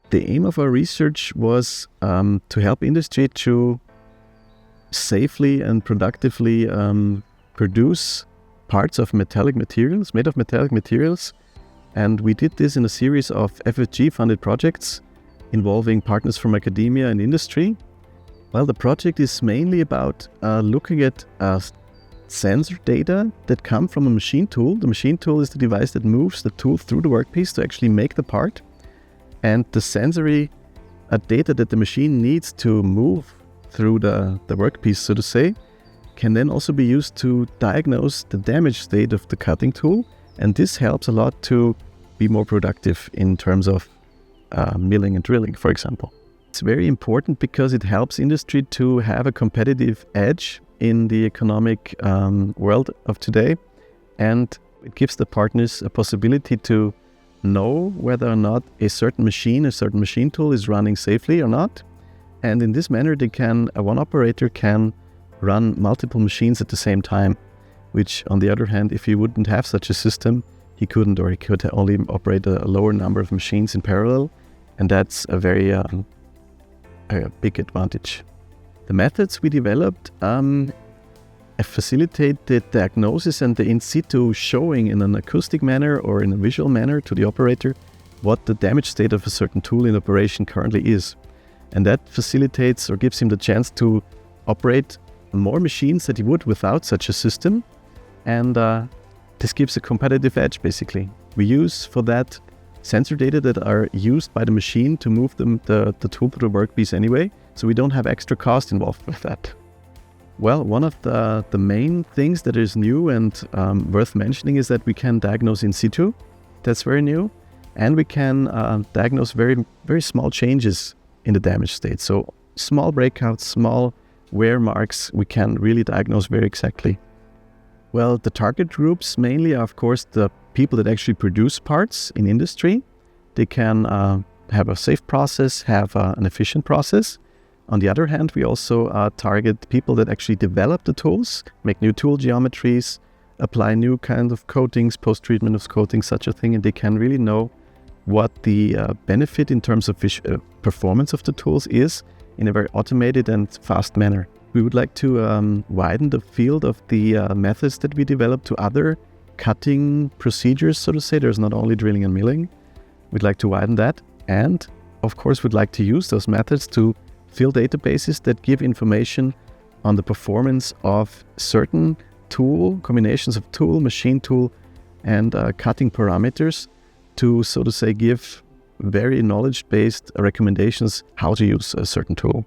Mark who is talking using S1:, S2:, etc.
S1: The aim of our research was to help industry to safely and productively produce parts of metallic materials, made of metallic materials. And we did this in a series of FFG-funded projects involving partners from academia and industry. Well, the project is mainly about looking at sensor data that come from a machine tool. The machine tool is the device that moves the tool through the workpiece to actually make the part. And the sensory data that the machine needs to move through the workpiece, so to say, can then also be used to diagnose the damage state of the cutting tool. And this helps a lot to be more productive in terms of milling and drilling, for example. It's very important because it helps industry to have a competitive edge in the economic world of today. And it gives the partners a possibility to know whether or not a certain machine tool is running safely or not. And in this manner, one operator can run multiple machines at the same time, which on the other hand, if he wouldn't have such a system, he couldn't, or he could only operate a lower number of machines in parallel. And that's a very a big advantage. The methods we developed facilitate the diagnosis and the in situ showing in an acoustic manner or in a visual manner to the operator what the damage state of a certain tool in operation currently is. And that facilitates or gives him the chance to operate more machines that he would without such a system. And this gives a competitive edge, basically. We use for that sensor data that are used by the machine to move the tool through the workpiece anyway, so we don't have extra cost involved with that. Well, one of the main things that is new and worth mentioning is that we can diagnose in situ. That's very new. And we can diagnose very, very small changes in the damage state. So small breakouts, small wear marks, we can really diagnose very exactly. Well, the target groups mainly are, of course, the people that actually produce parts in industry. They can have a safe process, have an efficient process. On the other hand, we also target people that actually develop the tools, make new tool geometries, apply new kind of coatings, post-treatment of coatings, such a thing, and they can really know what the benefit in terms of performance of the tools is in a very automated and fast manner. We would like to widen the field of the methods that we develop to other cutting procedures, so to say. There's not only drilling and milling. We'd like to widen that. And of course, we'd like to use those methods to fill databases that give information on the performance of certain tool, combinations of tool, machine tool, and cutting parameters to, so to say, give very knowledge-based recommendations how to use a certain tool.